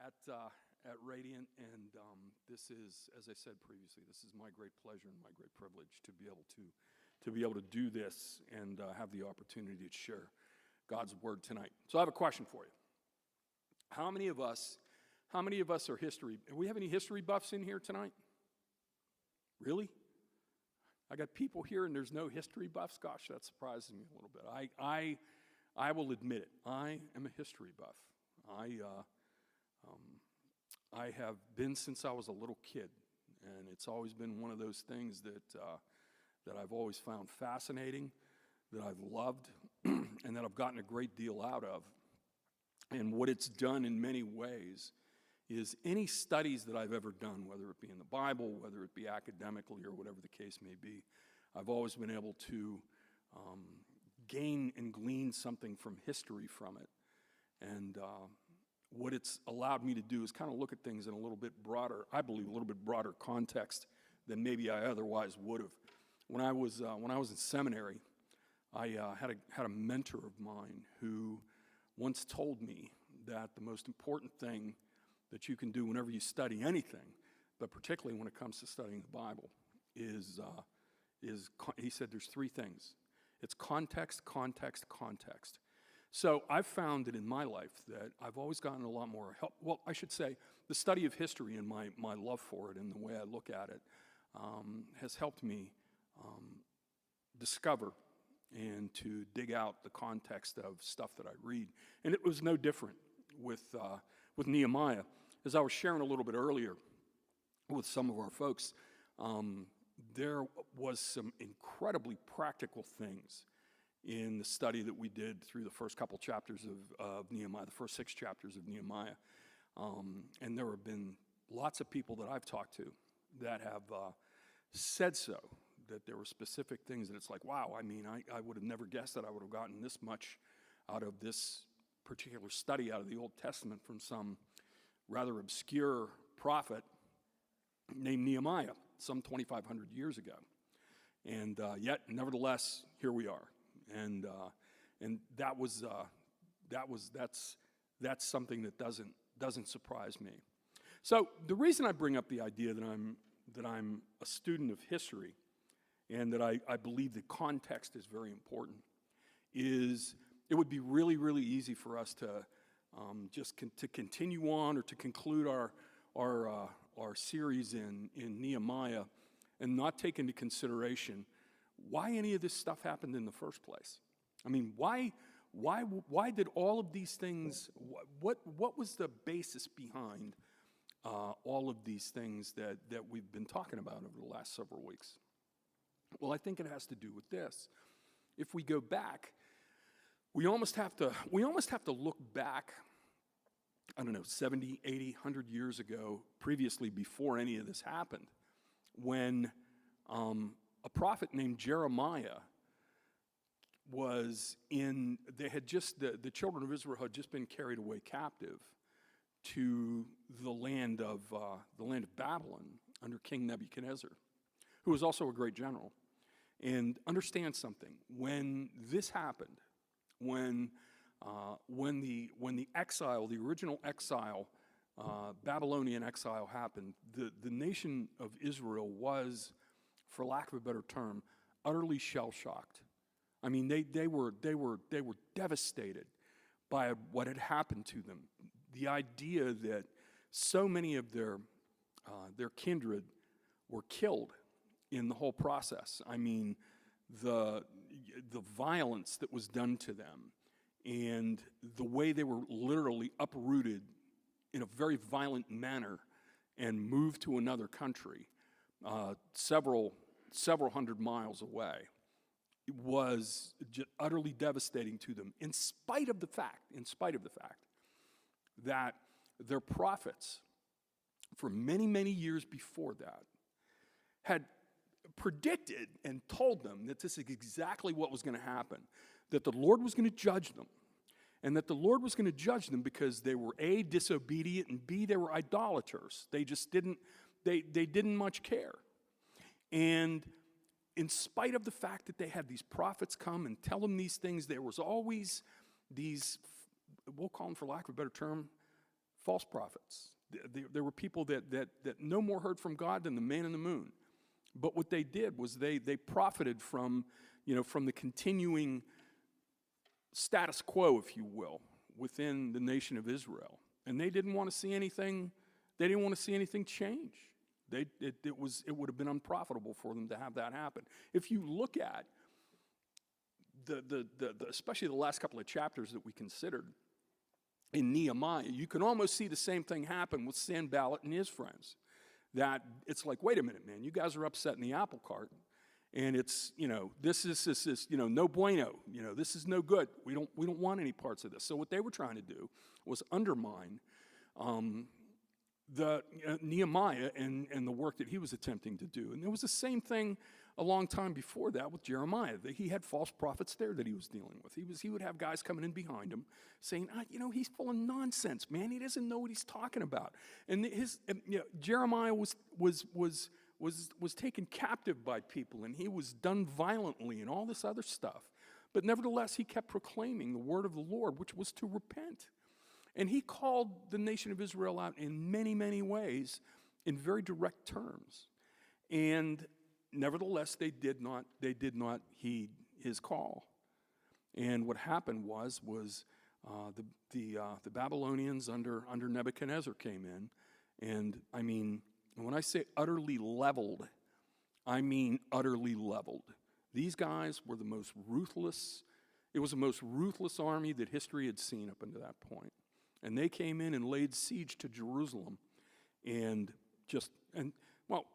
at Radiant, and this is, as I said previously, this is my great pleasure and my great privilege to be able to do this and have the opportunity to share God's word tonight. So I have a question for you. How many of us are history? Do we have any history buffs in here tonight? Really? I got people here and there's no history buffs? Gosh, that surprises me a little bit. I will admit it. I am a history buff. I have been since I was a little kid, and it's always been one of those things that I've always found fascinating, that I've loved, and that I've gotten a great deal out of. And what it's done in many ways is any studies that I've ever done, whether it be in the Bible, whether it be academically or whatever the case may be, I've always been able to gain and glean something from history from it. And what it's allowed me to do is kind of look at things in a little bit broader, I believe, a little bit broader context than maybe I otherwise would have. When I was in seminary, I had a mentor of mine who once told me that the most important thing that you can do whenever you study anything, but particularly when it comes to studying the Bible, is he said there's three things. It's context, context, context. So I've found that in my life that I've always gotten a lot more help. Well, I should say the study of history and my love for it and the way I look at it has helped me discover and to dig out the context of stuff that I read. And it was no different with Nehemiah. As I was sharing a little bit earlier with some of our folks, there was some incredibly practical things in the study that we did through the first couple chapters of Nehemiah, the first 6 chapters of Nehemiah. And there have been lots of people that I've talked to that have said so, that there were specific things that it's like, wow, I mean, I would have never guessed that I would have gotten this much out of this particular study out of the Old Testament from some rather obscure prophet named Nehemiah some 2,500 years ago. And yet, nevertheless, here we are. And that's something that doesn't surprise me. So the reason I bring up the idea that I'm a student of history and that I believe that context is very important is it would be really, really easy for us to to continue on or to conclude our series in Nehemiah and not take into consideration why any of this stuff happened in the first place. I mean, why did all of these things, what was the basis behind all of these things that we've been talking about over the last several weeks? Well, I think it has to do with this. If we go back, we almost have to look back, I don't know, 70, 80, 100 years ago, previously before any of this happened, when a prophet named Jeremiah the children of Israel had just been carried away captive to the land of Babylon under King Nebuchadnezzar, who was also a great general. And understand something, when this happened, when the exile, the original exile, Babylonian exile happened, the nation of Israel was, for lack of a better term, utterly shell-shocked. I mean, they were devastated by what had happened to them. The idea that so many of their kindred were killed in the whole process. I mean, the violence that was done to them and the way they were literally uprooted in a very violent manner and moved to another country, several hundred miles away, it was just utterly devastating to them, in spite of the fact that their prophets, for many, many years before that, had predicted and told them that this is exactly what was going to happen, that the Lord was going to judge them, and that the Lord was going to judge them because they were A, disobedient, and B, they were idolaters. They just didn't much care. And in spite of the fact that they had these prophets come and tell them these things, there was always these, we'll call them, for lack of a better term, false prophets. There were people that no more heard from God than the man in the moon. But what they did was they profited from the continuing status quo, if you will, within the nation of Israel. And they didn't want to see anything change. It would have been unprofitable for them to have that happen. If you look at especially the last couple of chapters that we considered in Nehemiah, you can almost see the same thing happen with Sanballat and his friends. That it's like, wait a minute, man, you guys are upsetting the apple cart, and it's, this is no bueno, this is no good. We don't want any parts of this. So what they were trying to do was undermine Nehemiah and the work that he was attempting to do. And there was the same thing a long time before that with Jeremiah. That he had false prophets there that he was dealing with. He would have guys coming in behind him saying, he's full of nonsense, man. He doesn't know what he's talking about. And Jeremiah was taken captive by people, and he was done violently and all this other stuff. But nevertheless, he kept proclaiming the word of the Lord, which was to repent. And he called the nation of Israel out in many, many ways in very direct terms. And nevertheless, they did not heed his call. And what happened was the Babylonians under Nebuchadnezzar came in, and when I say utterly leveled, I mean utterly leveled. These guys were the most ruthless. It was the most ruthless army that history had seen up until that point. And they came in and laid siege to Jerusalem, and the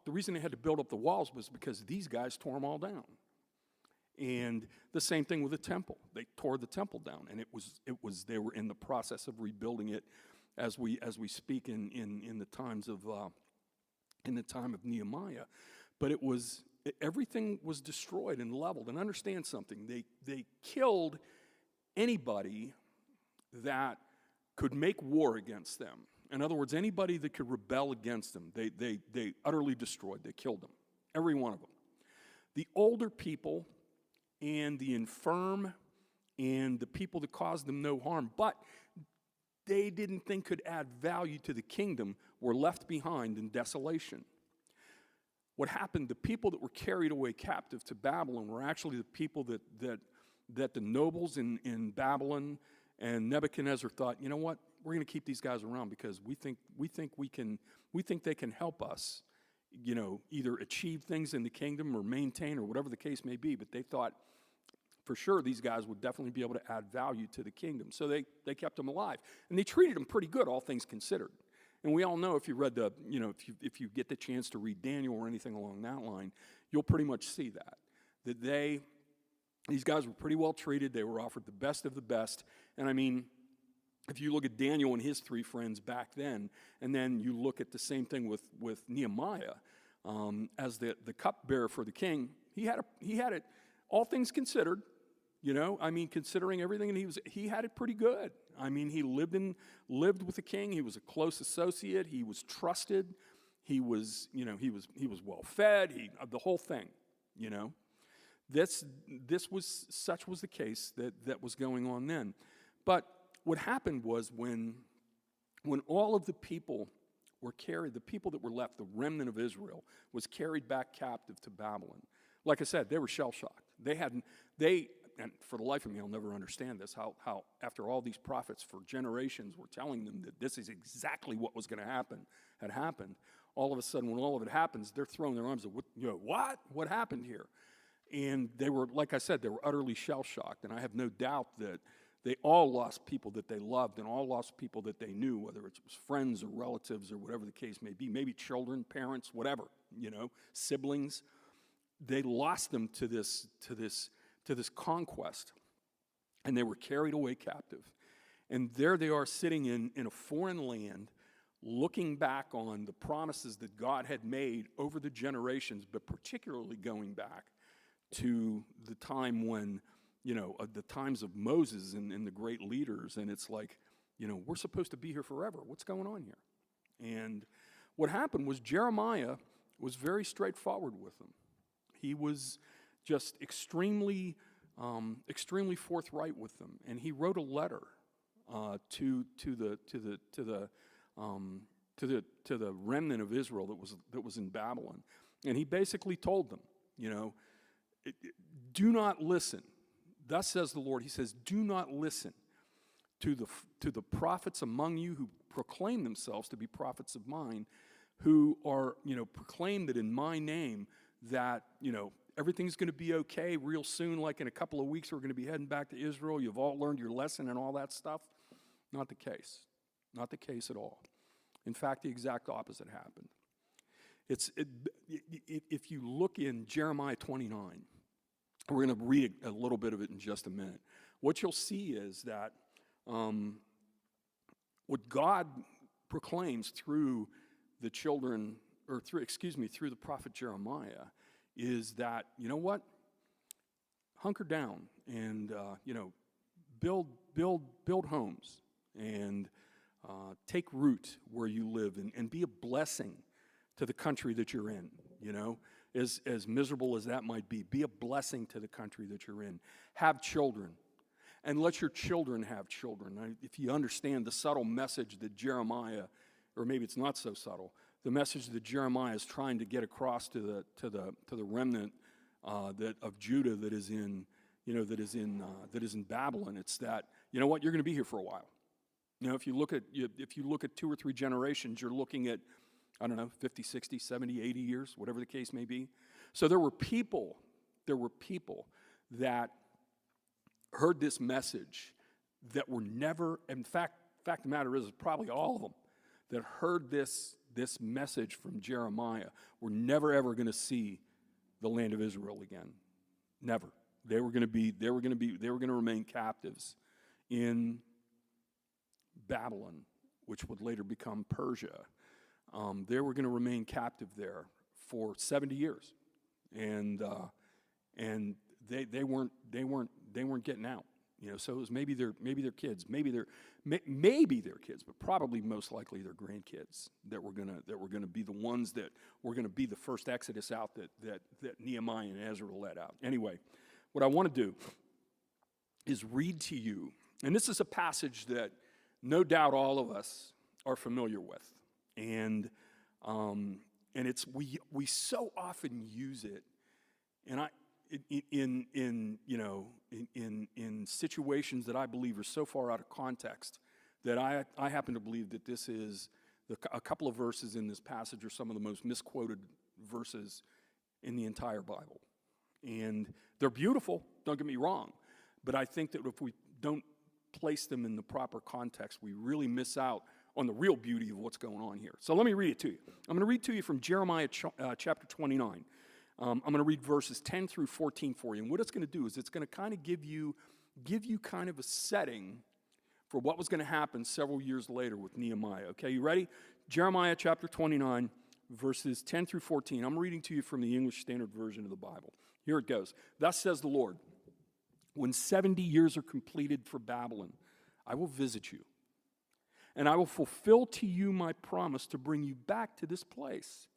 reason they had to build up the walls was because these guys tore them all down. And the same thing with the temple. They tore the temple down, and they were in the process of rebuilding it as we speak in the times of in the time of Nehemiah. But everything was destroyed and leveled. And understand something, they killed anybody that could make war against them. In other words, anybody that could rebel against them, they utterly destroyed. They killed them, every one of them. The older people and the infirm and the people that caused them no harm, but they didn't think could add value to the kingdom, were left behind in desolation. What happened, the people that were carried away captive to Babylon were actually the people that the nobles in Babylon and Nebuchadnezzar thought, you know what, we're going to keep these guys around because we think they can help us, either achieve things in the kingdom or maintain or whatever the case may be. But they thought for sure these guys would definitely be able to add value to the kingdom. So they kept them alive, and they treated them pretty good, all things considered. And we all know, if you read if you get the chance to read Daniel or anything along that line, you'll pretty much see that these guys were pretty well treated. They were offered the best of the best. And if you look at Daniel and his three friends back then, and then you look at the same thing with Nehemiah as the cupbearer for the king, he had it, all things considered, considering everything, and he had it pretty good. He lived with the king. He was a close associate. He was trusted. He was well fed. The whole thing, Such was the case that was going on then. But what happened was when all of the people were carried, the people that were left, the remnant of Israel, was carried back captive to Babylon. Like I said, they were shell-shocked. And for the life of me, I'll never understand this, how after all these prophets for generations were telling them that this is exactly what was going to happen, had happened, all of a sudden when all of it happens, they're throwing their arms up, what? What happened here? And they were, like I said, they were utterly shell-shocked, and I have no doubt that they all lost people that they loved and all lost people that they knew, whether it was friends or relatives or whatever the case may be, maybe children, parents, whatever, siblings. They lost them to this conquest, and they were carried away captive. And there they are sitting in a foreign land, looking back on the promises that God had made over the generations, but particularly going back to the time when, the times of Moses and the great leaders, and it's like, we're supposed to be here forever. What's going on here? And what happened was Jeremiah was very straightforward with them. He was just extremely forthright with them, and he wrote a letter to the to the remnant of Israel that was in Babylon. And he basically told them, do not listen. Thus says the Lord. He says, do not listen to the prophets among you who proclaim themselves to be prophets of mine, who are, proclaim that in my name that, everything's going to be okay real soon, like in a couple of weeks we're going to be heading back to Israel. You've all learned your lesson and all that stuff. Not the case. Not the case at all. In fact, the exact opposite happened. If you look in Jeremiah 29, we're going to read a little bit of it in just a minute. What you'll see is that what God proclaims through the through the prophet Jeremiah is that, you know what? Hunker down and, build homes and take root where you live and be a blessing to the country that you're in, as miserable as that might be a blessing to the country that you're in. Have children, and let your children have children. If you understand the subtle message that Jeremiah, or maybe it's not so subtle, the message that Jeremiah is trying to get across to the remnant of Judah that is in Babylon, it's that, you know what, you're going to be here for a while. If you look at 2 or 3 generations, you're looking at, 50, 60, 70, 80 years, whatever the case may be. So there were people that heard this message that were never, in fact of the matter is probably all of them that heard this message from Jeremiah were never ever going to see the land of Israel again. Never. They were going to remain captives in Babylon, which would later become Persia. They were going to remain captive there for 70 years, and they weren't getting out. So it was maybe their kids, maybe their kids, but probably most likely their grandkids that were gonna be the ones that were gonna be the first exodus out that Nehemiah and Ezra led out. Anyway, what I want to do is read to you, and this is a passage that no doubt all of us are familiar with, and it's we so often use it, and in situations that I believe are so far out of context that I happen to believe that this is a couple of verses in this passage are some of the most misquoted verses in the entire Bible. And they're beautiful, don't get me wrong, but I think that if we don't place them in the proper context, we really miss out on the real beauty of what's going on here. So let me read it to you. I'm going to read to you from Jeremiah chapter 29. I'm going to read verses 10 through 14 for you. And what it's going to do is it's going to kind of give you kind of a setting for what was going to happen several years later with Nehemiah. Okay, you ready? Jeremiah chapter 29, verses 10 through 14. I'm reading to you from the English Standard Version of the Bible. Here it goes. Thus says the Lord, when 70 years are completed for Babylon, I will visit you, and I will fulfill to you my promise to bring you back to this place.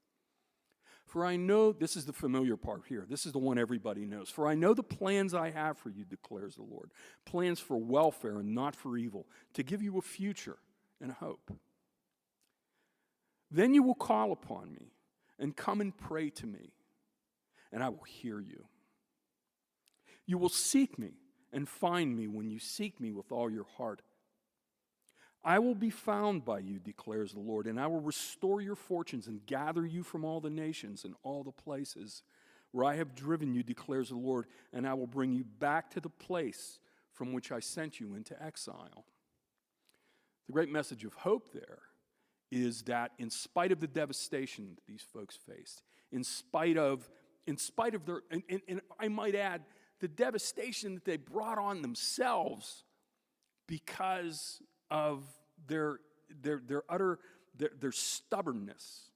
For I know, this is the familiar part here. This is the one everybody knows. For I know the plans I have for you, declares the Lord. Plans for welfare and not for evil, to give you a future and hope. Then you will call upon me and come and pray to me, and I will hear you. You will seek me and find me when you seek me with all your heart. I will be found by you, declares the Lord, and I will restore your fortunes and gather you from all the nations and all the places where I have driven you, declares the Lord, and I will bring you back to the place from which I sent you into exile. The great message of hope there is that in spite of the devastation that these folks faced, in spite of their, and I might add, the devastation that they brought on themselves because of their stubbornness,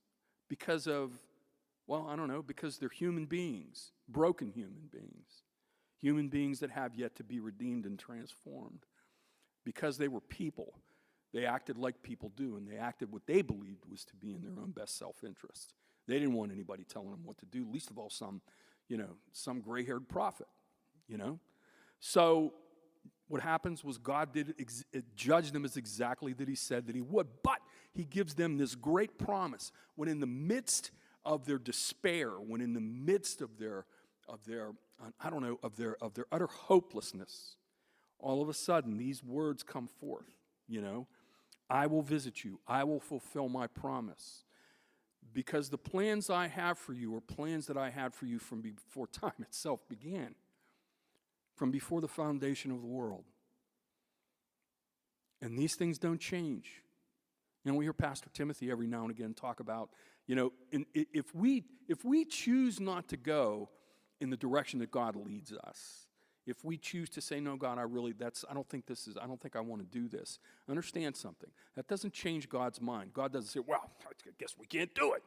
because of, because they're human beings, broken human beings that have yet to be redeemed and transformed. Because they were people, they acted like people do, and they acted what they believed was to be in their own best self-interest. They didn't want anybody telling them what to do, least of all some gray-haired prophet, So what happens was God judged them as exactly that he said that he would, but he gives them this great promise when in the midst of their despair, when in the midst of their utter hopelessness, all of a sudden these words come forth, I will visit you. I will fulfill my promise. Because the plans I have for you are plans that I had for you from before time itself began, from before the foundation of the world. And these things don't change. We hear Pastor Timothy every now and again talk about, if we choose not to go in the direction that God leads us, if we choose to say, no, God, I don't think I want to do this. Understand something. That doesn't change God's mind. God doesn't say, well, I guess we can't do it,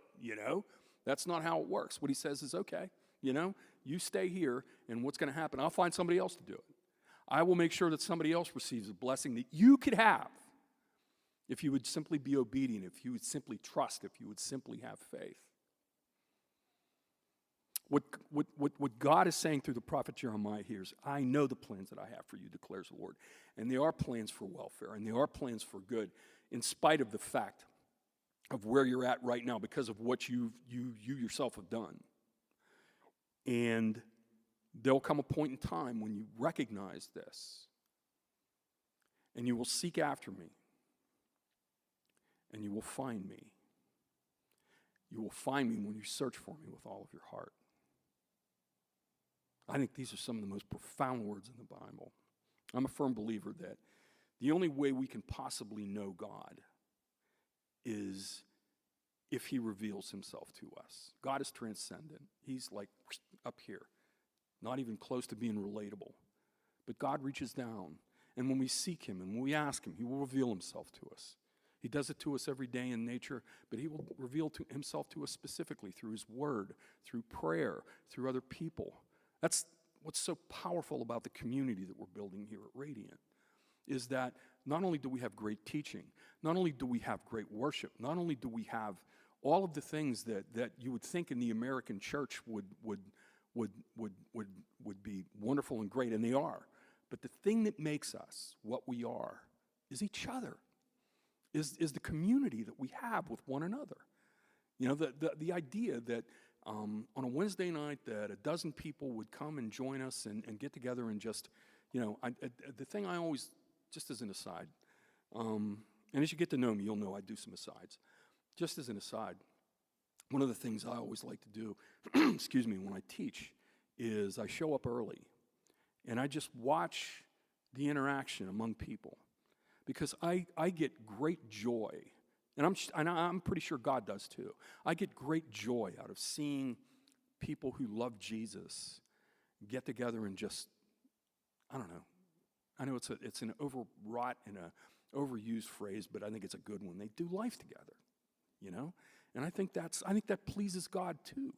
That's not how it works. What he says is, okay, you stay here, and what's going to happen? I'll find somebody else to do it. I will make sure that somebody else receives a blessing that you could have if you would simply be obedient, if you would simply trust, if you would simply have faith. What God is saying through the prophet Jeremiah here is, I know the plans that I have for you, declares the Lord. And they are plans for welfare, and they are plans for good, in spite of the fact of where you're at right now because of what you yourself have done. And there'll come a point in time when you recognize this, and you will seek after me, and you will find me. You will find me when you search for me with all of your heart. I think these are some of the most profound words in the Bible. I'm a firm believer that the only way we can possibly know God is if he reveals himself to us. God is transcendent. He's like up here, not even close to being relatable. But God reaches down, and when we seek him and when we ask him, he will reveal himself to us. He does it to us every day in nature, but he will reveal himself to us specifically through his word, through prayer, through other people. That's what's so powerful about the community that we're building here at Radiant, is that not only do we have great teaching, not only do we have great worship, not only do we have all of the things that you would think in the American church would be wonderful and great, and they are, but the thing that makes us what we are is each other. Is the community that we have with one another. The idea that on a Wednesday night that a dozen people would come and join us and get together and just, the thing I always, just as an aside, and as you get to know me, you'll know I do some asides. Just as an aside, one of the things I always like to do, when I teach, is I show up early, and I just watch the interaction among people. Because I get great joy, and I'm pretty sure God does too. I get great joy out of seeing people who love Jesus get together and just, I don't know. I know it's an overwrought and an overused phrase, but I think it's a good one. They do life together, and I think that pleases God too,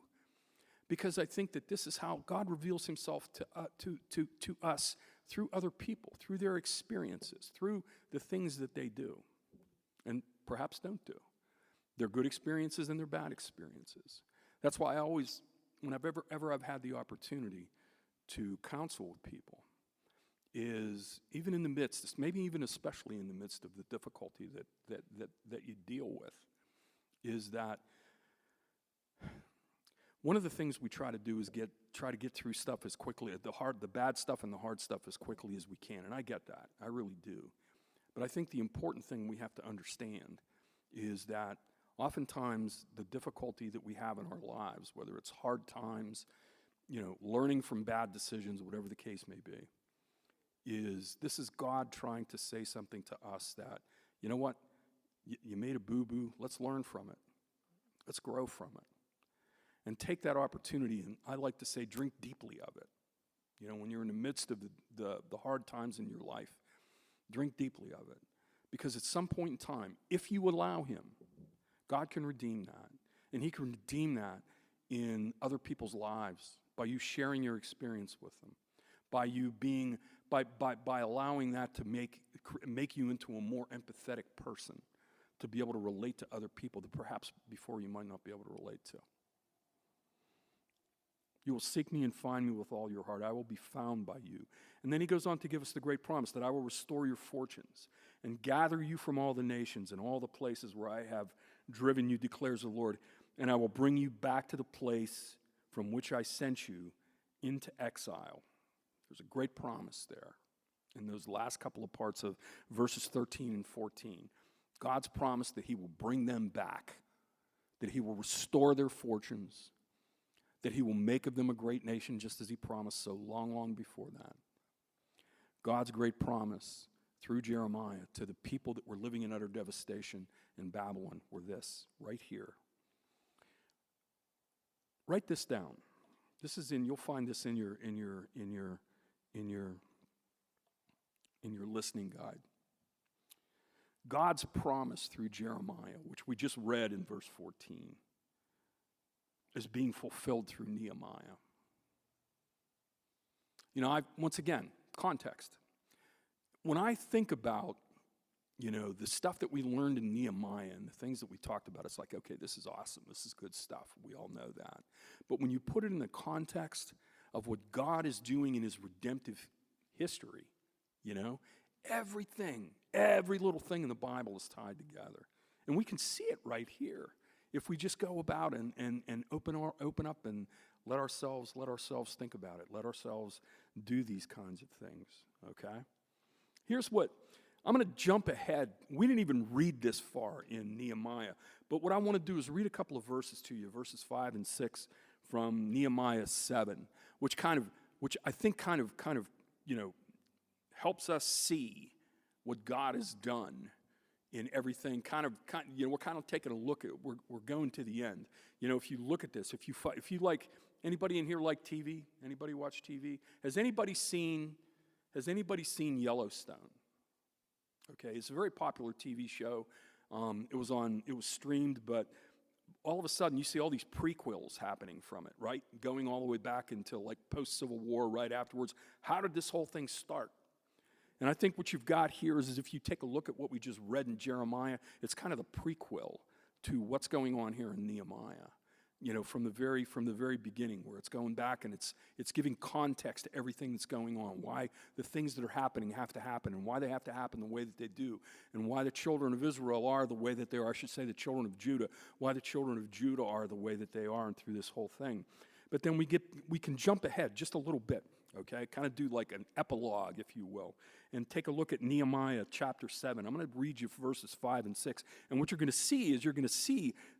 because I think that this is how God reveals himself to us through other people, through their experiences, through the things that they do and perhaps don't do. Their good experiences and their bad experiences. That's why I always, when I've had the opportunity to counsel with people, is even in the midst, maybe even especially in the midst of the difficulty that you deal with, is that one of the things we try to do is try to get through stuff as quickly, the bad stuff and the hard stuff as quickly as we can, and I get that. I really do. But I think the important thing we have to understand is that oftentimes the difficulty that we have in our lives, whether it's hard times, learning from bad decisions, whatever the case may be, this is God trying to say something to us that, you know what, you made a boo-boo, let's learn from it. Let's grow from it. And take that opportunity, and I like to say, drink deeply of it. When you're in the midst of the hard times in your life, drink deeply of it. Because at some point in time, if you allow him, God can redeem that. And he can redeem that in other people's lives by you sharing your experience with them, by you being, by allowing that to make you into a more empathetic person, to be able to relate to other people that perhaps before you might not be able to relate to. You will seek me and find me with all your heart. I will be found by you. And then he goes on to give us the great promise that I will restore your fortunes and gather you from all the nations and all the places where I have driven you, declares the Lord. And I will bring you back to the place from which I sent you into exile. There's a great promise there in those last couple of parts of verses 13 and 14. God's promise that he will bring them back, that he will restore their fortunes, that he will make of them a great nation just as he promised so long, long before that. God's great promise through Jeremiah to the people that were living in utter devastation in Babylon were this, right here. Write this down. This is you'll find this in your listening guide. God's promise through Jeremiah, which we just read in verse 14, is being fulfilled through Nehemiah. Once again, context. When I think about, the stuff that we learned in Nehemiah and the things that we talked about, it's like, okay, this is awesome. This is good stuff. We all know that. But when you put it in the context of what God is doing in his redemptive history, everything, every little thing in the Bible is tied together. And we can see it right here if we just go about and open up and let ourselves think about it. Let ourselves do these kinds of things, okay? Here's what, I'm going to jump ahead. We didn't even read this far in Nehemiah, but what I want to do is read a couple of verses to you, verses 5 and 6 from Nehemiah 7, which I think kind of helps us see what God has done in everything. We're kind of taking a look at. We're going to the end. If you look at this, if you like, anybody in here like TV? Anybody watch TV? Has anybody seen Yellowstone? Okay, it's a very popular TV show. It was streamed, but all of a sudden you see all these prequels happening from it, right? Going all the way back until like post-Civil War, right afterwards. How did this whole thing start? And I think what you've got here is if you take a look at what we just read in Jeremiah, it's kind of the prequel to what's going on here in Nehemiah. From the very beginning, where it's going back and it's giving context to everything that's going on, why the things that are happening have to happen, and why they have to happen the way that they do, and why the children of Israel are the way that they are. I should say the children of Judah, why the children of Judah are the way that they are, and through this whole thing. But then we can jump ahead just a little bit, okay? Kind of do like an epilogue, if you will, and take a look at Nehemiah chapter 7. I'm going to read you verses 5 and 6. And what you're going to see is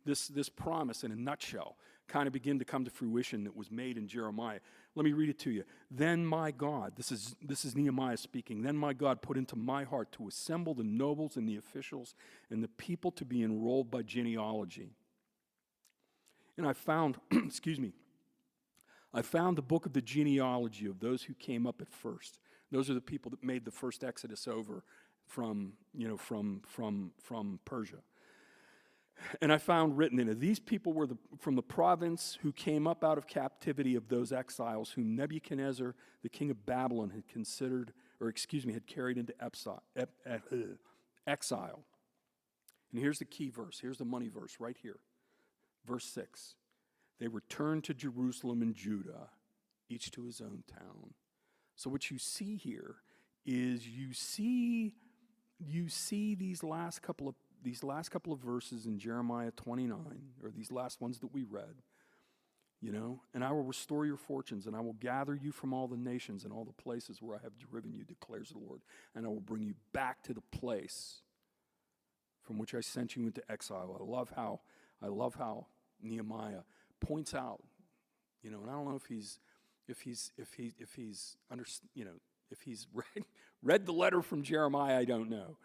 this promise in a nutshell kind of begin to come to fruition that was made in Jeremiah. Let me read it to you. Then my God, this is Nehemiah speaking, then my God put into my heart to assemble the nobles and the officials and the people to be enrolled by genealogy. And I found, I found the book of the genealogy of those who came up at first. Those are the people that made the first exodus over from Persia. And I found written in it, these people were from the province who came up out of captivity of those exiles whom Nebuchadnezzar, the king of Babylon, had carried into exile. And here's the key verse. Here's the money verse right here. Verse 6. They returned to Jerusalem and Judah, each to his own town. So what you see here is you see these last couple of verses in Jeremiah 29, or these last ones that we read, and I will restore your fortunes, and I will gather you from all the nations and all the places where I have driven you, declares the Lord, and I will bring you back to the place from which I sent you into exile. I love how Nehemiah points out, and I don't know if he's read the letter from Jeremiah, I don't know.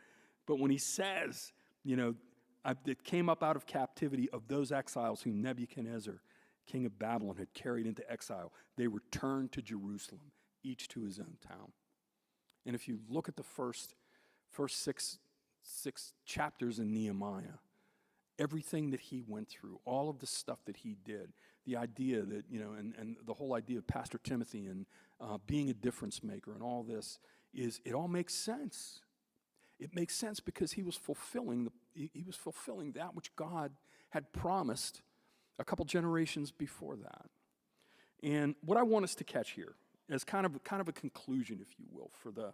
But when he says, that came up out of captivity of those exiles whom Nebuchadnezzar, king of Babylon, had carried into exile, they returned to Jerusalem, each to his own town. And if you look at the first six chapters in Nehemiah, everything that he went through, all of the stuff that he did, the idea that, and the whole idea of Pastor Timothy and being a difference maker and all this, it all makes sense. It makes sense because he was fulfilling that which God had promised a couple generations before that. And what I want us to catch here as kind of a conclusion, if you will, for the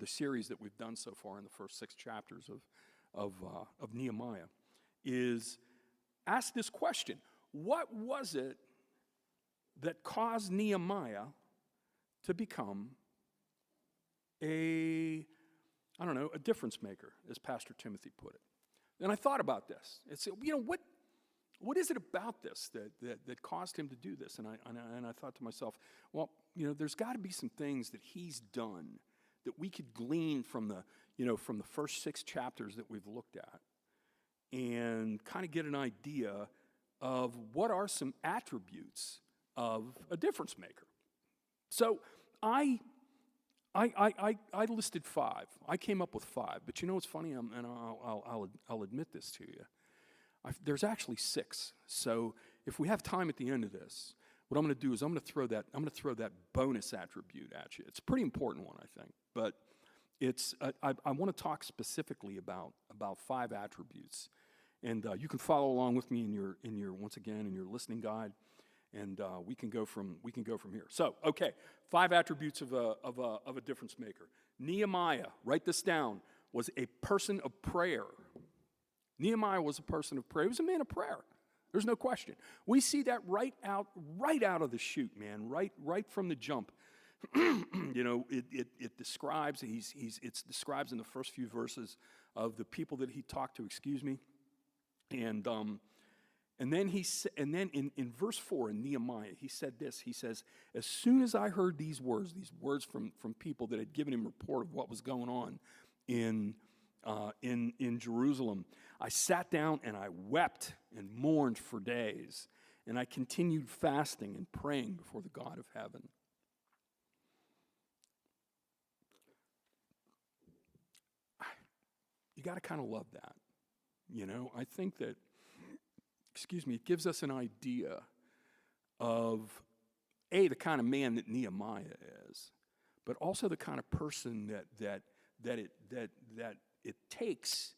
series that we've done so far in the first 6 chapters of Nehemiah, is ask this question: what was it that caused Nehemiah to become a difference maker, as Pastor Timothy put it? And I thought about this. It's, what is it about this that caused him to do this? And I thought to myself, well, there's got to be some things that he's done that we could glean from the first 6 chapters that we've looked at, and kind of get an idea of what are some attributes of a difference maker. So I listed 5. I came up with 5, but what's funny? And I'll admit this to you. There's actually 6. So if we have time at the end of this, what I'm going to do is I'm going to throw that bonus attribute at you. It's a pretty important one, I think, but it's I want to talk specifically about 5 attributes, and you can follow along with me in your once again in your listening guide, and we can go from here. So, okay, 5 attributes of a difference maker. Nehemiah, write this down, was a person of prayer. Nehemiah was a person of prayer. He was a man of prayer. There's no question. We see that right out of the chute, man. Right from the jump. It describes it describes in the first few verses of the people that he talked to. Excuse me, and then in verse 4 in Nehemiah, he said this. He says, "As soon as I heard these words from people that had given him report of what was going on in Jerusalem, I sat down and I wept and mourned for days, and I continued fasting and praying before the God of heaven." You got to kind of love that. I think that, it gives us an idea of, A, the kind of man that Nehemiah is, but also the kind of person that it takes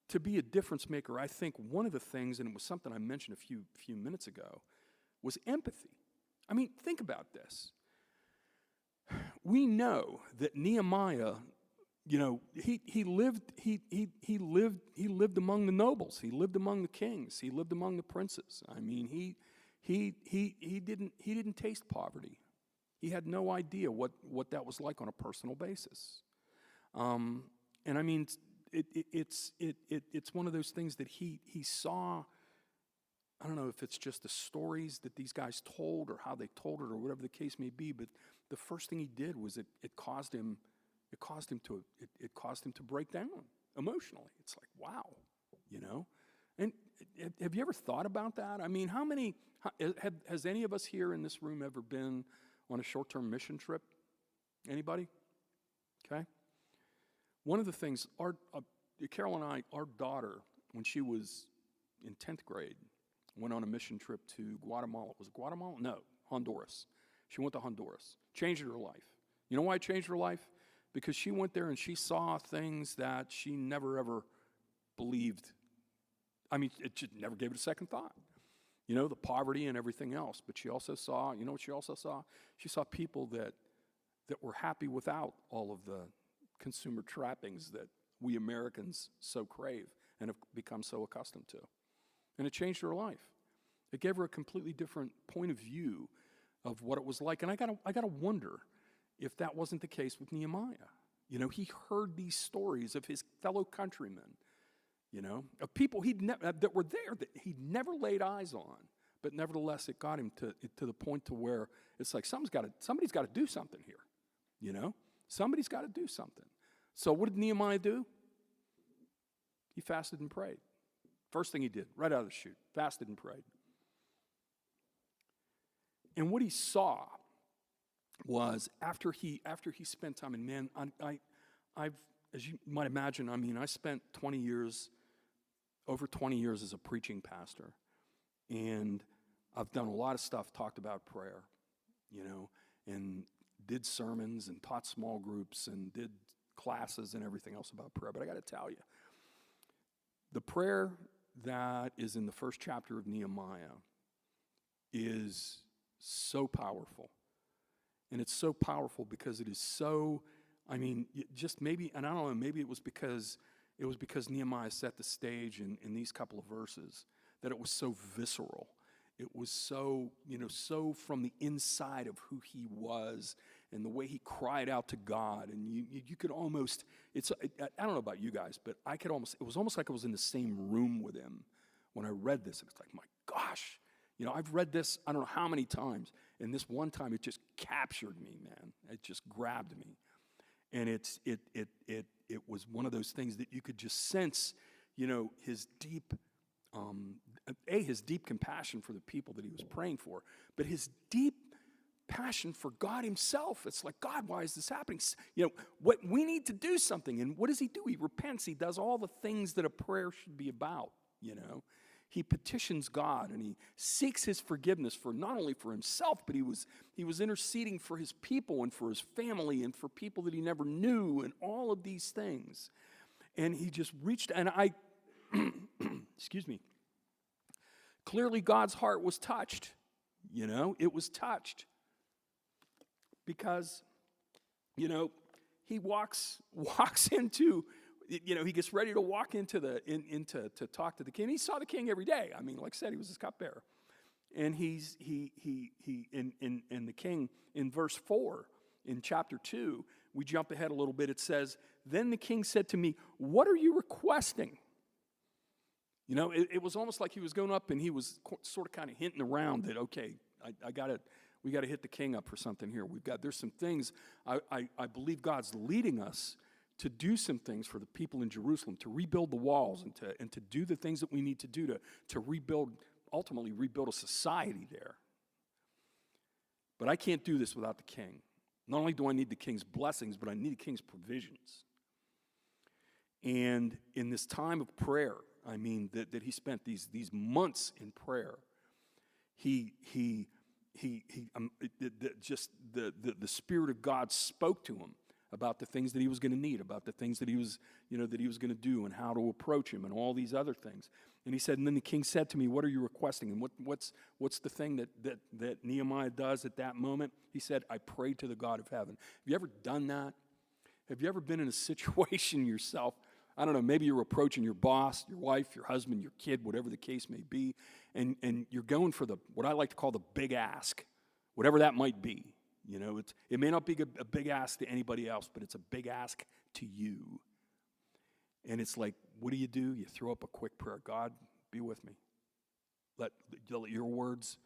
to be a difference maker. I think one of the things, and it was something I mentioned a few minutes ago, was empathy. I mean, think about this. We know that Nehemiah, he lived among the nobles. He lived among the kings. He lived among the princes. I mean, he didn't taste poverty. He had no idea what that was like on a personal basis. And I mean, it's one of those things that he saw. I don't know if it's just the stories that these guys told or how they told it or whatever the case may be, but the first thing he did was it caused him to break down emotionally. It's like, wow, And have you ever thought about that? I mean, has any of us here in this room ever been on a short-term mission trip? Anybody? Okay. One of the things, Carol and I, our daughter, when she was in 10th grade, went on a mission trip to Guatemala. Was it Guatemala? No, Honduras. She went to Honduras. Changed her life. You know why it changed her life? Because she went there and she saw things that she never, ever believed. I mean, it just never gave it a second thought. The poverty and everything else. But she also saw, what she also saw? She saw people that were happy without all of the consumer trappings that we Americans so crave and have become so accustomed to. And it changed her life. It gave her a completely different point of view of what it was like. And I gotta wonder if that wasn't the case with Nehemiah. He heard these stories of his fellow countrymen, of people that were there that he'd never laid eyes on, but nevertheless it got him to the point to where it's like somebody's got to do something here, Somebody's got to do something. So what did Nehemiah do? He fasted and prayed. First thing he did, right out of the chute, fasted and prayed. And what he saw was after he spent time, and man, I've, as you might imagine, I mean, I spent over 20 years as a preaching pastor, and I've done a lot of stuff, talked about prayer, and did sermons and taught small groups and did classes and everything else about prayer. But I got to tell you, the prayer that is in the first chapter of Nehemiah is so powerful. And it's so powerful because it is so, just maybe, and I don't know, maybe it was because Nehemiah set the stage in these couple of verses, that it was so visceral. It was so, so from the inside of who he was and the way he cried out to God. And you could almost, I don't know about you guys, but it was almost like I was in the same room with him when I read this. It's like, my gosh, I've read this, I don't know how many times. And this one time, it just captured me, man. It just grabbed me. And it was one of those things that you could just sense, his deep, his deep compassion for the people that he was praying for, but his deep passion for God himself. It's like, God, why is this happening? What we need to do something. And what does he do? He repents. He does all the things that a prayer should be about, He petitions God and he seeks his forgiveness for not only for himself, but he was interceding for his people and for his family and for people that he never knew and all of these things. And he just reached, and excuse me, clearly God's heart was touched. It was touched because, he walks into, he gets ready to walk into to talk to the king. He saw the king every day. Like I said, he was his cupbearer. And and the king in verse 4 in chapter 2, we jump ahead a little bit. It says, "Then the king said to me, 'What are you requesting?'" It was almost like he was going up and he was sort of kind of hinting around that, okay, we got to hit the king up for something here. There's some things, I believe God's leading us to do some things for the people in Jerusalem, to rebuild the walls and to do the things that we need to do to ultimately rebuild a society there. But I can't do this without the king. Not only do I need the king's blessings, but I need the king's provisions. And in this time of prayer, that he spent these months in prayer, the Spirit of God spoke to him about the things that he was going to need, about the things that he was going to do and how to approach him and all these other things. And he said, and then the king said to me, "What are you requesting?" And what's the thing that Nehemiah does at that moment? He said, "I prayed to the God of heaven." Have you ever done that? Have you ever been in a situation yourself? I don't know, maybe you're approaching your boss, your wife, your husband, your kid, whatever the case may be, and you're going for what I like to call the big ask, whatever that might be. It may not be a big ask to anybody else, but it's a big ask to you. And it's like, what do? You throw up a quick prayer. God, be with me. Let your words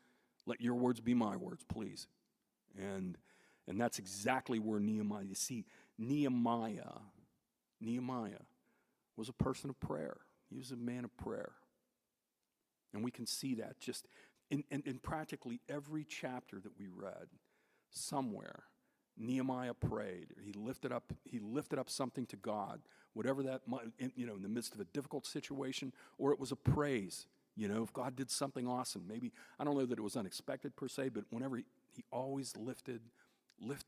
be my words, please. And that's exactly where Nehemiah, you see, Nehemiah was a person of prayer. He was a man of prayer. And we can see that just in practically every chapter that we read. Somewhere, Nehemiah prayed. He lifted up something to God, whatever that might, in the midst of a difficult situation, or it was a praise. If God did something awesome, maybe, I don't know that it was unexpected per se, but whenever he always lifted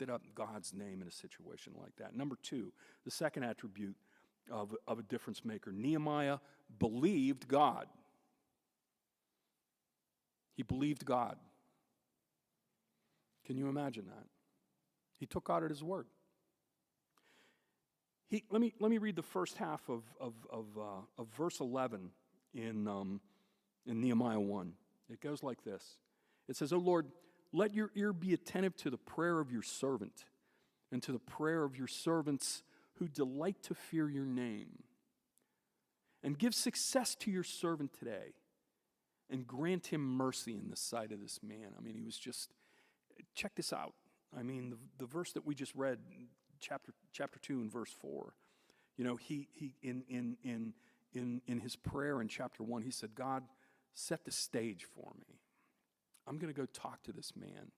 up God's name in a situation like that. Number 2, the second attribute of a difference maker. Nehemiah believed God. He believed God. Can you imagine that? He took God at his word. Let me read the first half of verse 11 in Nehemiah 1. It goes like this. It says, "O Lord, let your ear be attentive to the prayer of your servant and to the prayer of your servants who delight to fear your name. And give success to your servant today and grant him mercy in the sight of this man." He was just, check this out. The verse that we just read, chapter 2 and verse 4. He in his prayer in chapter 1, he said, "God, set the stage for me. I'm going to go talk to this man."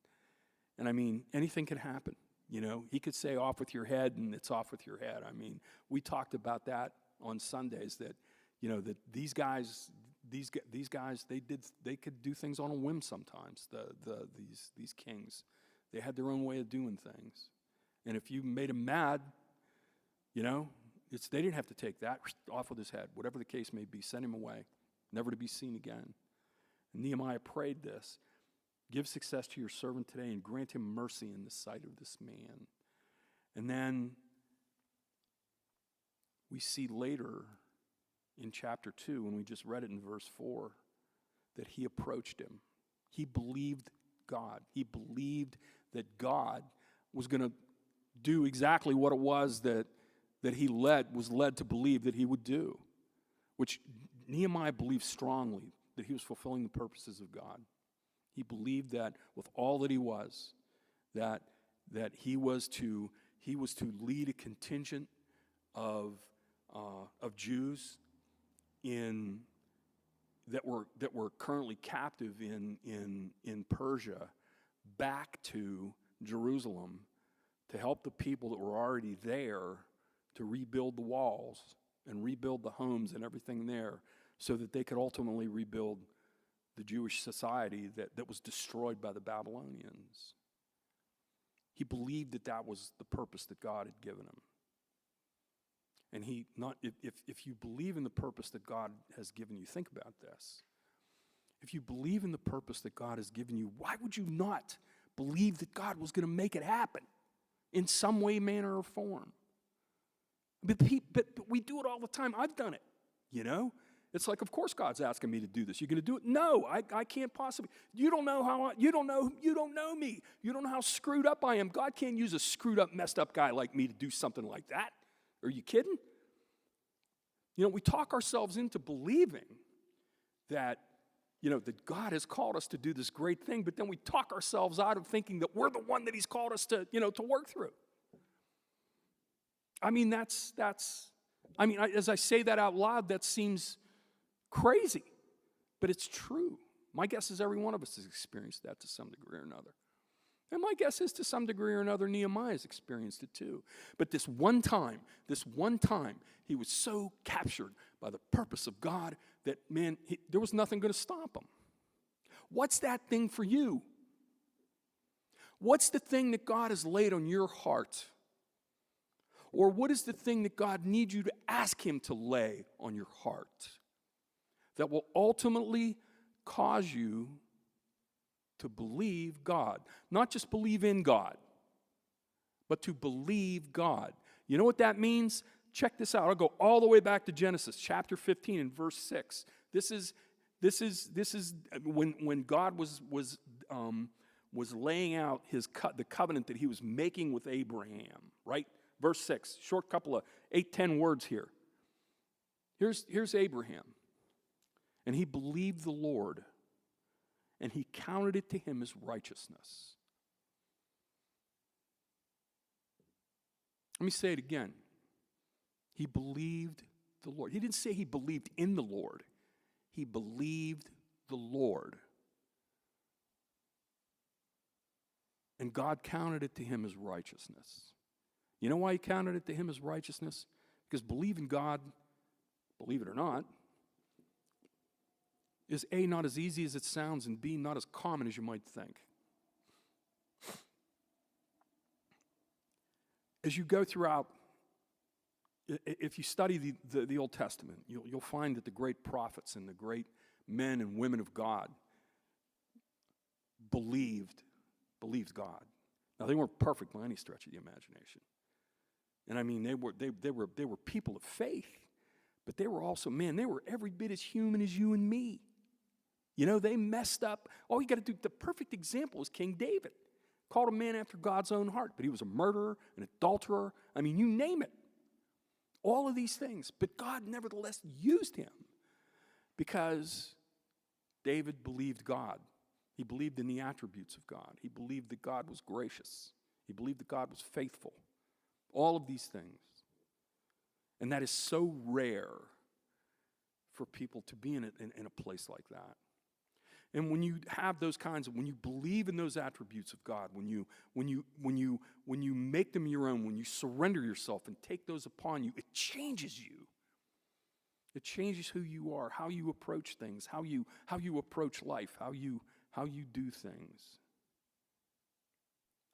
And anything could happen. He could say, "Off with your head," and it's off with your head. We talked about that on Sundays, that that these guys they could do things on a whim sometimes. These kings, they had their own way of doing things, and if you made them mad, they didn't have to take that off with his head. Whatever the case may be, send him away. never to be seen again. And Nehemiah prayed this: give success to your servant today and grant him mercy in the sight of this man. And then we see later in chapter 2, when we just read it in verse 4, that he approached him. He believed God. He believed that God was going to do exactly what it was that he was led to believe that he would do, which Nehemiah believed strongly, that he was fulfilling the purposes of God. He believed that with all that he was, that he was to lead a contingent of Jews that were currently captive in Persia back to Jerusalem to help the people that were already there to rebuild the walls and rebuild the homes and everything there, so that they could ultimately rebuild the Jewish society that was destroyed by the Babylonians. He believed that was the purpose that God had given him. And if you believe in the purpose that God has given you, think about this. If you believe in the purpose that God has given you, why would you not believe that God was going to make it happen in some way, manner, or form? But we do it all the time. I've done it, you know? It's like, of course God's asking me to do this. You're going to do it? No, I can't possibly. You don't know me. You don't know how screwed up I am. God can't use a screwed up, messed up guy like me to do something like that. Are you kidding? You know, we talk ourselves into believing that, that God has called us to do this great thing, but then we talk ourselves out of thinking that we're the one that he's called us to work through. I mean, as I say that out loud, that seems crazy, but it's true. My guess is every one of us has experienced that to some degree or another. And my guess is to some degree or another, Nehemiah has experienced it too. But this one time, he was so captured by the purpose of God that, man, there was nothing going to stop him. What's that thing for you? What's the thing that God has laid on your heart? Or what is the thing that God needs you to ask him to lay on your heart that will ultimately cause you to believe God? Not just believe in God, but to believe God. You know what that means? Check this out. I'll go all the way back to Genesis chapter 15 and verse 6. This is when God was laying out the covenant that he was making with Abraham, right? Verse 6, short couple of 8-10 words here. Here's Abraham. And he believed the Lord, and he counted it to him as righteousness. Let me say it again. He believed the Lord. He didn't say he believed in the Lord. He believed the Lord. And God counted it to him as righteousness. You know why he counted it to him as righteousness? Because believe in God, believe it or not, is A, not as easy as it sounds, and B, not as common as you might think. As you go throughout, if you study the Old Testament, you'll find that the great prophets and the great men and women of God believed God. Now, they weren't perfect by any stretch of the imagination. And I mean, they were people of faith, but they were also, they were every bit as human as you and me. You know, they messed up. All you got to do, the perfect example is King David. Called a man after God's own heart, but he was a murderer, an adulterer. I mean, you name it. All of these things. But God nevertheless used him because David believed God. He believed in the attributes of God. He believed that God was gracious. He believed that God was faithful. All of these things. And that is so rare for people to be in a place like that. And when you have those when you believe in those attributes of God, when you make them your own, when you surrender yourself and take those upon you, it changes you. It changes who you are, how you approach things, how you approach life, how you do things.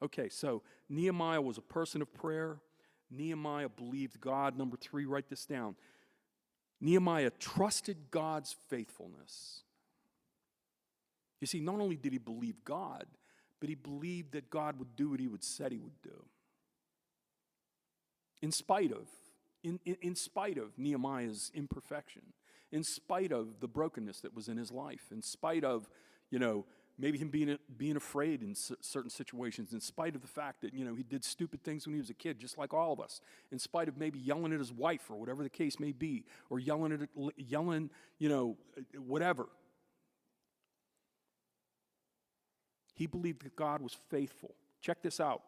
Okay, so Nehemiah was a person of prayer. Nehemiah believed God. Number 3, write this down. Nehemiah trusted God's faithfulness. You see, not only did he believe God, but he believed that God would do what he would said he would do. In spite of Nehemiah's imperfection, in spite of the brokenness that was in his life, in spite of, maybe him being afraid in certain situations, in spite of the fact that, he did stupid things when he was a kid, just like all of us, in spite of maybe yelling at his wife or whatever the case may be, or yelling, whatever. He believed that God was faithful. Check this out.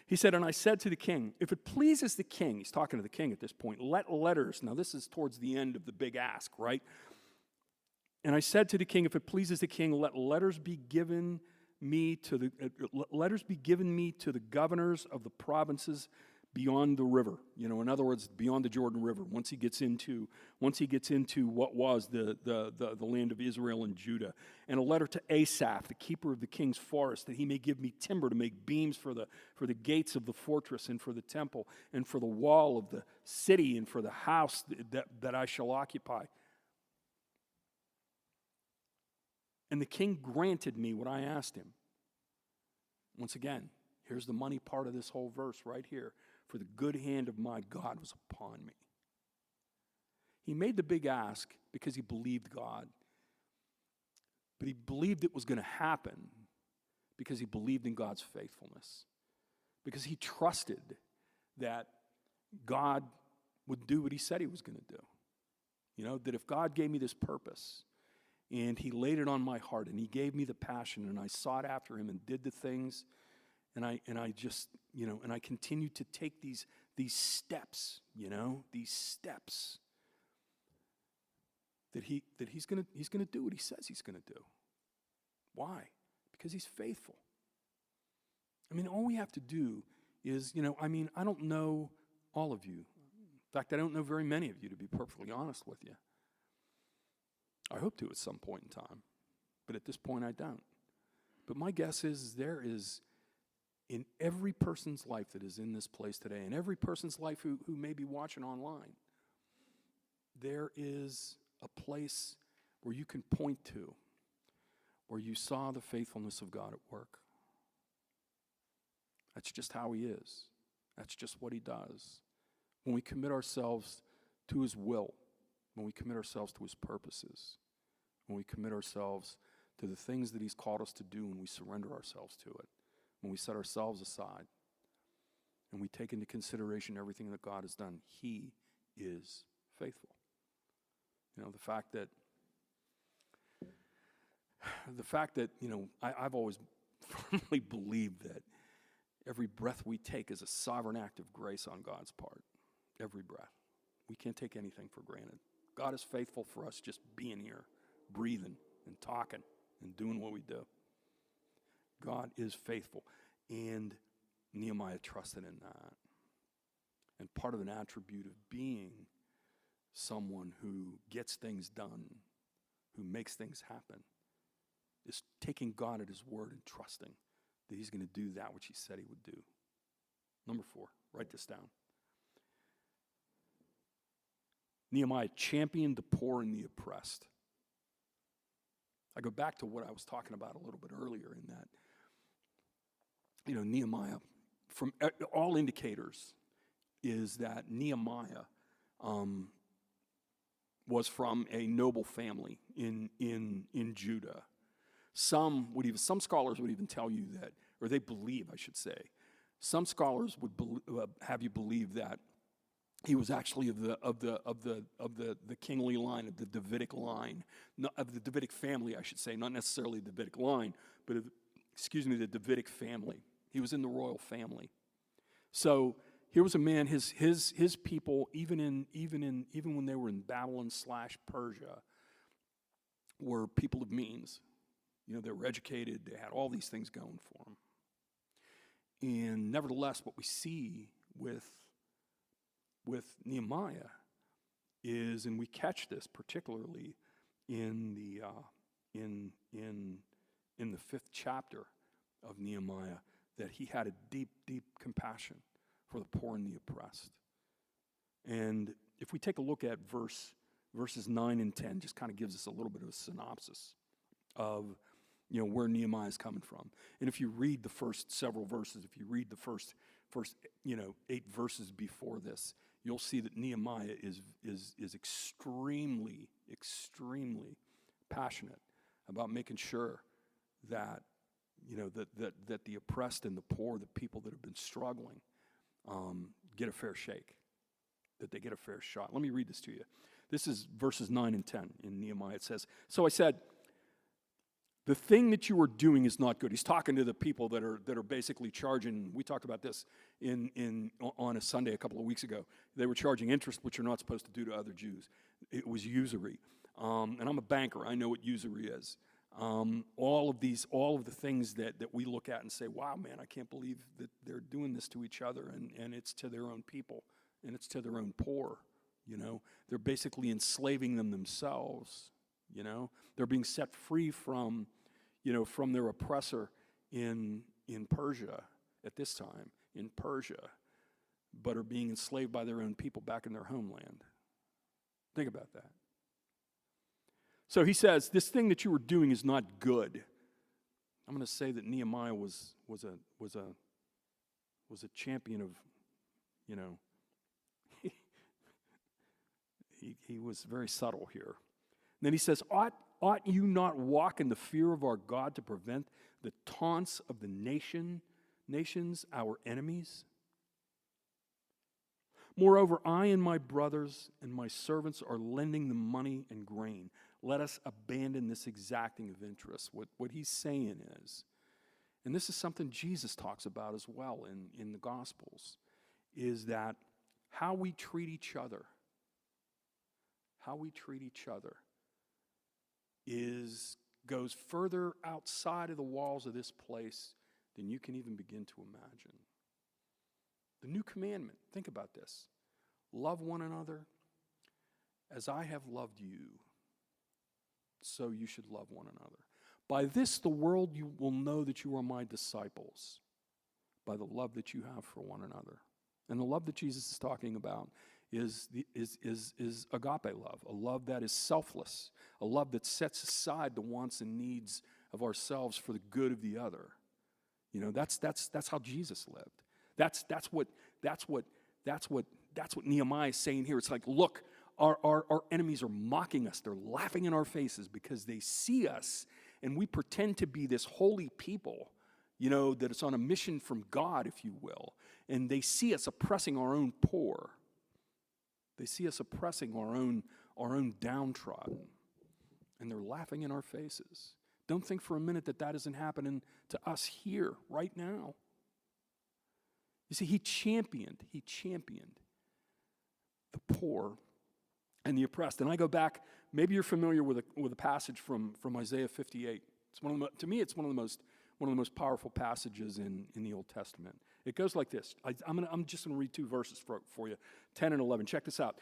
He said, and I said to the king, if it pleases the king, he's talking to the king at this point, let letters, now this is towards the end of the big ask, right? And I said to the king, if it pleases the king, let letters be given me to the governors of the provinces beyond the river. In other words, beyond the Jordan River. Once he gets into what was the land of Israel and Judah, and a letter to Asaph, the keeper of the king's forest, that he may give me timber to make beams for the gates of the fortress and for the temple and for the wall of the city and for the house that I shall occupy. And the king granted me what I asked him. Once again, here's the money part of this whole verse right here. For the good hand of my God was upon me. He made the big ask because he believed God. But he believed it was going to happen because he believed in God's faithfulness. Because he trusted that God would do what he said he was going to do. That if God gave me this purpose, and he laid it on my heart, and he gave me the passion, and I sought after him and did the things, and I just, and I continued to take these steps, these steps that he's gonna do what he says he's gonna do. Why? Because he's faithful. All we have to do is, I don't know all of you. In fact, I don't know very many of you, to be perfectly honest with you. I hope to at some point in time, but at this point I don't. But my guess is there is, in every person's life that is in this place today, and every person's life who may be watching online, there is a place where you can point to, where you saw the faithfulness of God at work. That's just how he is. That's just what he does. When we commit ourselves to his will, when we commit ourselves to his purposes, when we commit ourselves to the things that he's called us to do, and we surrender ourselves to it, when we set ourselves aside, and we take into consideration everything that God has done, he is faithful. The fact that I've always firmly believed that every breath we take is a sovereign act of grace on God's part. Every breath. We can't take anything for granted. God is faithful for us just being here, breathing and talking and doing what we do. God is faithful, and Nehemiah trusted in that. And part of an attribute of being someone who gets things done, who makes things happen, is taking God at his word and trusting that he's going to do that which he said he would do. Number 4, write this down. Nehemiah championed the poor and the oppressed. I go back to what I was talking about a little bit earlier in that, Nehemiah, from all indicators, is that Nehemiah was from a noble family in Judah. Some scholars would even tell you that, or they believe, I should say, some scholars would have you believe that he was actually of the kingly line, of the Davidic line, of the Davidic family, I should say, not necessarily the Davidic line, but the Davidic family. He was in the royal family. So here was a man. His people, even when they were in Babylon/Persia, were people of means. They were educated. They had all these things going for them. And nevertheless, what we see with Nehemiah is, and we catch this particularly in the 5th chapter of Nehemiah, that he had a deep, deep compassion for the poor and the oppressed. And if we take a look at verses 9 and 10, just kind of gives us a little bit of a synopsis of, where Nehemiah is coming from. And if you read the first several verses, if you read the first 8 verses before this, you'll see that Nehemiah is extremely, extremely passionate about making sure that, that the oppressed and the poor, the people that have been struggling, get a fair shake, that they get a fair shot. Let me read this to you. This is verses 9 and 10 in Nehemiah. It says, "So I said, the thing that you are doing is not good." He's talking to the people that are basically charging. We talked about this on a Sunday a couple of weeks ago. They were charging interest, which you're not supposed to do to other Jews. It was usury. And I'm a banker. I know what usury is. All of the things that we look at and say, wow, man, I can't believe that they're doing this to each other, and it's to their own people, and it's to their own poor. They're basically enslaving them themselves. They're being set free from their oppressor in Persia at this time, in Persia, but are being enslaved by their own people back in their homeland. Think about that. So he says, this thing that you were doing is not good. I'm going to say that Nehemiah was a champion of, he was very subtle here. And then he says, ought you not walk in the fear of our God to prevent the taunts of the nations, our enemies? Moreover, I and my brothers and my servants are lending them money and grain. Let us abandon this exacting of interest. What he's saying is, and this is something Jesus talks about as well in the Gospels, is that how we treat each other, goes further outside of the walls of this place than you can even begin to imagine. The new commandment, think about this. Love one another as I have loved you, so you should love one another. By this the world you will know that you are my disciples, by the love that you have for one another. And the love that Jesus is talking about is agape love, a love that is selfless, a love that sets aside the wants and needs of ourselves for the good of the other. That's how Jesus lived. That's what Nehemiah is saying here. It's like, look, our enemies are mocking us. They're laughing in our faces because they see us and we pretend to be this holy people, that it's on a mission from God, if you will. And they see us oppressing our own poor. They see us oppressing our own downtrodden. And they're laughing in our faces. Don't think for a minute that isn't happening to us here, right now. You see, he championed the poor and the oppressed. And I go back, maybe you're familiar with a passage from Isaiah 58. To me, it's one of the most powerful passages in the Old Testament. It goes like this. I'm just going to read 2 verses for you, 10 and 11. Check this out.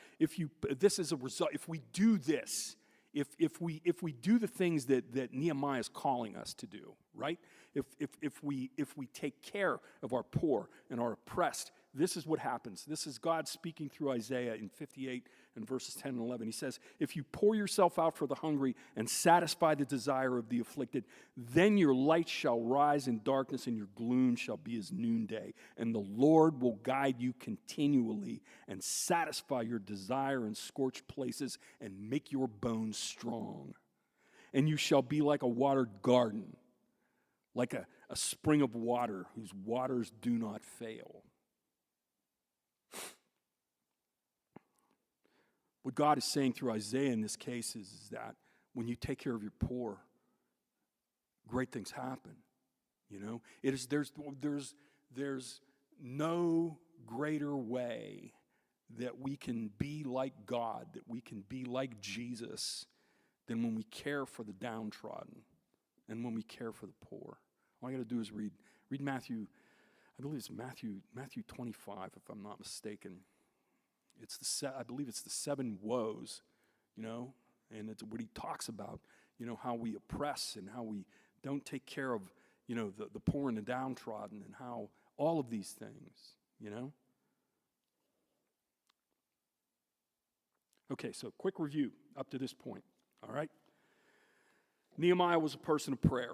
This is a result. If we do this, if we do the things that Nehemiah is calling us to do, right? If we take care of our poor and our oppressed, this is what happens. This is God speaking through Isaiah in 58 and verses 10 and 11. He says, if you pour yourself out for the hungry and satisfy the desire of the afflicted, then your light shall rise in darkness and your gloom shall be as noonday. And the Lord will guide you continually and satisfy your desire in scorched places and make your bones strong. And you shall be like a watered garden, like a spring of water whose waters do not fail. What God is saying through Isaiah in this case is that when you take care of your poor, great things happen. There's no greater way that we can be like God, that we can be like Jesus, than when we care for the downtrodden and when we care for the poor. All I got to do is read Matthew. I believe it's Matthew 25, if I'm not mistaken. I believe it's the 7 woes, and it's what he talks about, how we oppress and how we don't take care of, the poor and the downtrodden, and how all of these things, Okay, so quick review up to this point, all right? Nehemiah was a person of prayer.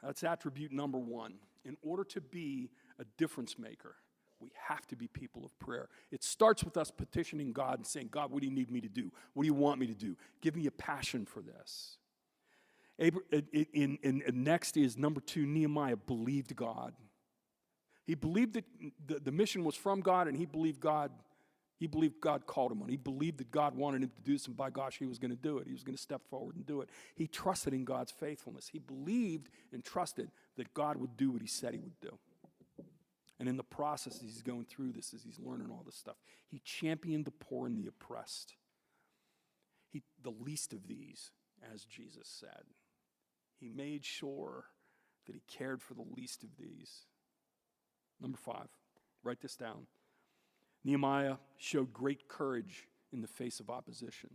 That's attribute number one. In order to be a difference maker, we have to be people of prayer. It starts with us petitioning God and saying, God, what do you need me to do? What do you want me to do? Give me a passion for this. Next is number two, Nehemiah believed God. He believed that the mission was from God, and he believed God called him on. He believed that God wanted him to do this, and by gosh, he was going to do it. He was going to step forward and do it. He trusted in God's faithfulness. He believed and trusted that God would do what he said he would do. And in the process, as he's going through this, as he's learning all this stuff, he championed the poor and the oppressed. The least of these, as Jesus said. He made sure that he cared for the least of these. Number 5, write this down. Nehemiah showed great courage in the face of opposition.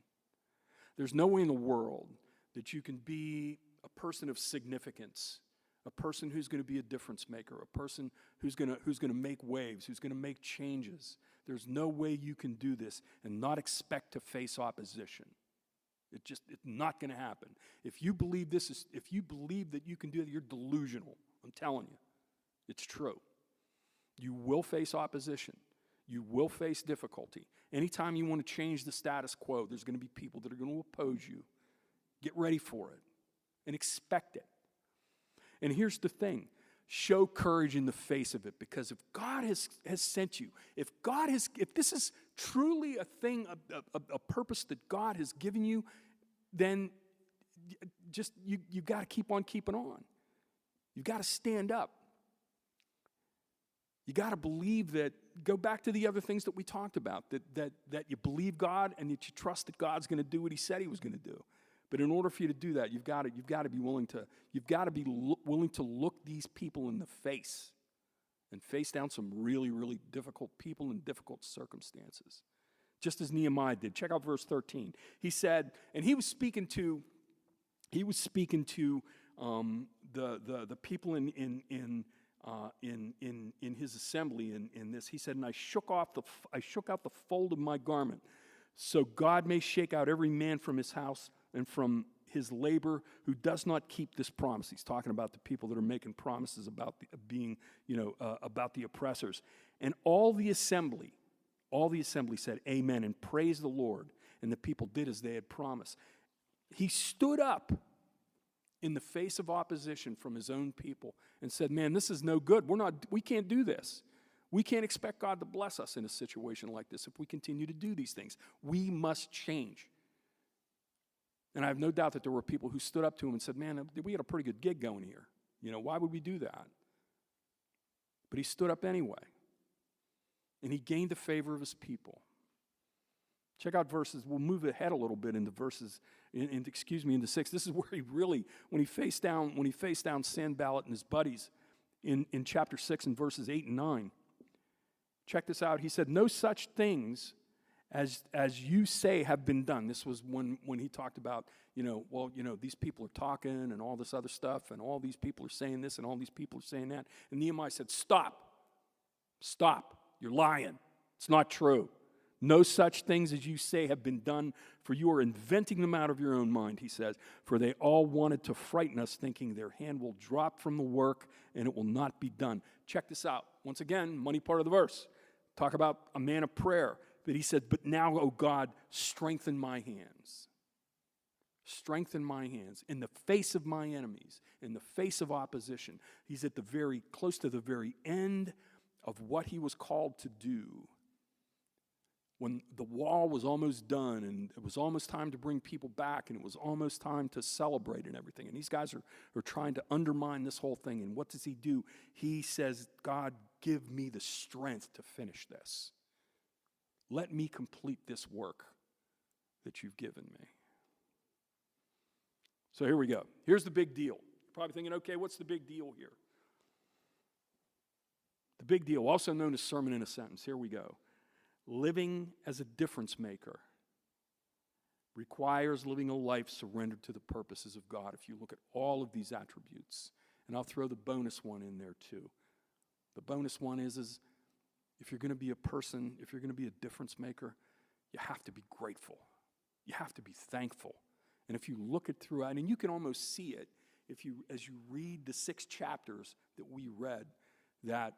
There's no way in the world that you can be a person of significance, a person who's going to be a difference maker, a person who's going to make waves, who's going to make changes. There's no way you can do this and not expect to face opposition. It's not going to happen. If you believe that you can do it, you're delusional. I'm telling you. It's true. You will face opposition. You will face difficulty. Anytime you want to change the status quo, there's going to be people that are going to oppose you. Get ready for it and expect it. And here's the thing. Show courage in the face of it, because if God has sent you, if this is truly a thing, a purpose that God has given you, then just you got to keep on keeping on. You got to stand up. You got to believe that. Go back to the other things that we talked about, that you believe God and that you trust that God's going to do what he said he was going to do. But in order for you to do that, you've got to be willing to look these people in the face and face down some really, really difficult people in difficult circumstances. Just as Nehemiah did. Check out verse 13. He said, and he was speaking to the people in his assembly in this. He said, and I shook out the fold of my garment, so God may shake out every man from his house and from his labor who does not keep this promise. He's talking about the people that are making promises about about the oppressors. And all the assembly said, amen, and praised the Lord. And the people did as they had promised. He stood up in the face of opposition from his own people and said, man, this is no good. We can't do this. We can't expect God to bless us in a situation like this if we continue to do these things. We must change. And I have no doubt that there were people who stood up to him and said, man, we had a pretty good gig going here. Why would we do that? But he stood up anyway. And he gained the favor of his people. Check out verses. We'll move ahead a little bit into verses, into 6. This is where he really, when he faced down Sanballat and his buddies in chapter 6 and verses 8 and 9. Check this out. He said, no such things as you say have been done. This was when he talked about, these people are talking and all this other stuff, and all these people are saying this and all these people are saying that. And Nehemiah said, stop. You're lying. It's not true. No such things as you say have been done, for you are inventing them out of your own mind, he says. For they all wanted to frighten us, thinking their hand will drop from the work and it will not be done. Check this out. Once again, money part of the verse. Talk about a man of prayer. That he said, but now, O God, strengthen my hands. Strengthen my hands in the face of my enemies, in the face of opposition. He's at close to the very end of what he was called to do. When the wall was almost done and it was almost time to bring people back and it was almost time to celebrate and everything. And these guys are trying to undermine this whole thing. And what does he do? He says, God, give me the strength to finish this. Let me complete this work that you've given me. So here we go. Here's the big deal. You're probably thinking, okay, what's the big deal here? The big deal, also known as sermon in a sentence. Here we go. Living as a difference maker requires living a life surrendered to the purposes of God. If you look at all of these attributes, and I'll throw the bonus one in there too. The bonus one is if you're going to be a person, if you're going to be a difference maker, you have to be grateful. You have to be thankful. And if you look it throughout, and you can almost see it as you read the 6 chapters that we read, that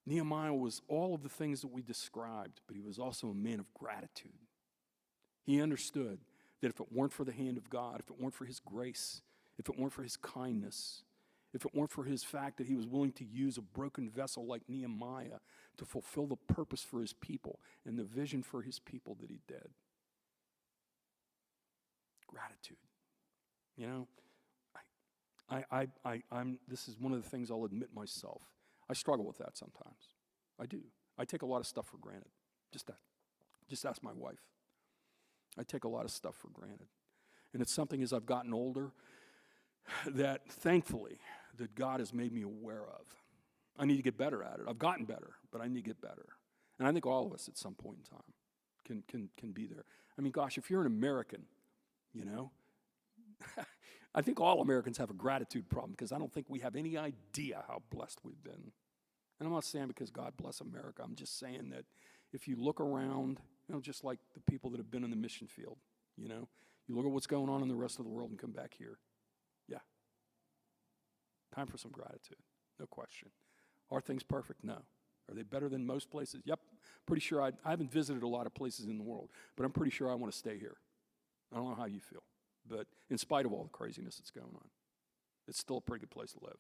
Nehemiah was all of the things that we described, but he was also a man of gratitude. He understood that if it weren't for the hand of God, if it weren't for his grace, if it weren't for his kindness, if it weren't for his fact that he was willing to use a broken vessel like Nehemiah to fulfill the purpose for his people and the vision for his people, that he did. Gratitude. You know, I'm. This is one of the things I'll admit myself. I struggle with that sometimes. I do. I take a lot of stuff for granted. Just ask my wife. I take a lot of stuff for granted. And it's something as I've gotten older that thankfully that God has made me aware of. I need to get better at it. I've gotten better, but I need to get better. And I think all of us at some point in time can be there. I mean, gosh, if you're an American, you know, I think all Americans have a gratitude problem because I don't think we have any idea how blessed we've been. And I'm not saying because God bless America. I'm just saying that if you look around, you know, just like the people that have been in the mission field, you know, you look at what's going on in the rest of the world and come back here. Yeah. Time for some gratitude. No question. Are things perfect? No. Are they better than most places? Yep. Pretty sure I haven't visited a lot of places in the world, but I'm pretty sure I want to stay here. I don't know how you feel, but in spite of all the craziness that's going on, it's still a pretty good place to live.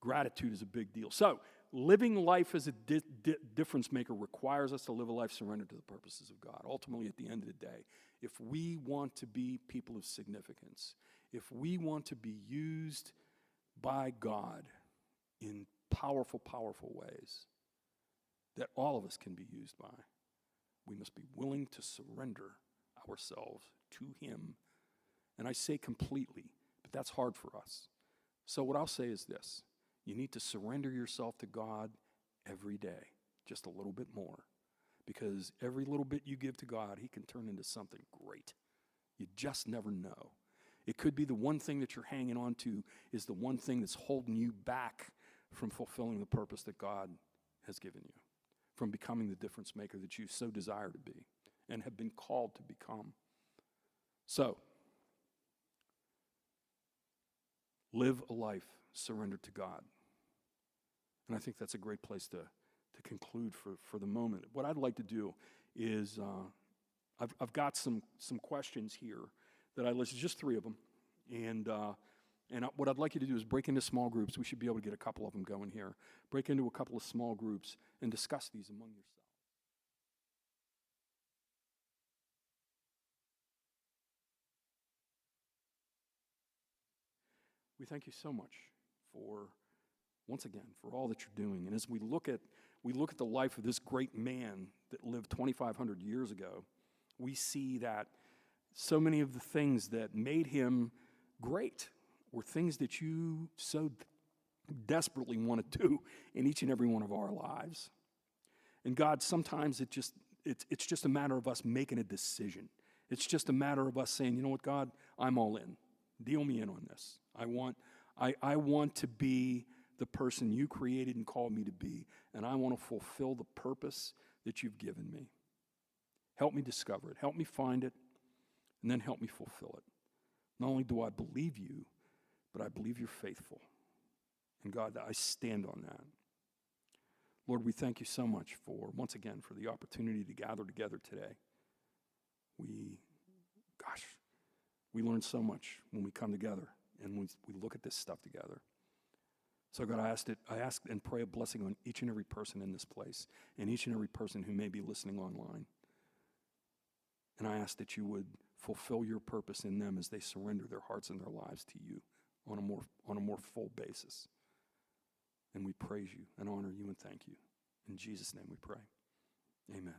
Gratitude is a big deal. So living life as a difference maker requires us to live a life surrendered to the purposes of God. Ultimately, at the end of the day, if we want to be people of significance, if we want to be used by God in powerful, powerful ways that all of us can be used by, we must be willing to surrender ourselves to Him. And I say completely, but that's hard for us. So what I'll say is this. You need to surrender yourself to God every day, just a little bit more. Because every little bit you give to God, He can turn into something great. You just never know. It could be the one thing that you're hanging on to is the one thing that's holding you back from fulfilling the purpose that God has given you, from becoming the difference maker that you so desire to be and have been called to become. So, live a life surrendered to God. And I think that's a great place to conclude for the moment. What I'd like to do is, I've got some questions here that I listed, just 3 of them. And what I'd like you to do is break into small groups. We should be able to get a couple of them going here. Break into a couple of small groups and discuss these among yourselves. We thank you so much for, once again, for all that you're doing. And as we look at the life of this great man that lived 2,500 years ago, we see that so many of the things that made him great were things that you so desperately want to do in each and every one of our lives. And God, sometimes it's just a matter of us making a decision. It's just a matter of us saying, you know what, God, I'm all in. Deal me in on this. I want to be the person you created and called me to be, and I want to fulfill the purpose that you've given me. Help me discover it. Help me find it, and then help me fulfill it. Not only do I believe you, but I believe you're faithful. And God, I stand on that. Lord, we thank you so much for, once again, for the opportunity to gather together today. We learn so much when we come together and we look at this stuff together. So God, I ask and pray a blessing on each and every person in this place and each and every person who may be listening online. And I ask that you would fulfill your purpose in them as they surrender their hearts and their lives to you on a more full basis. And we praise you and honor you and thank you. In Jesus' name we pray. Amen.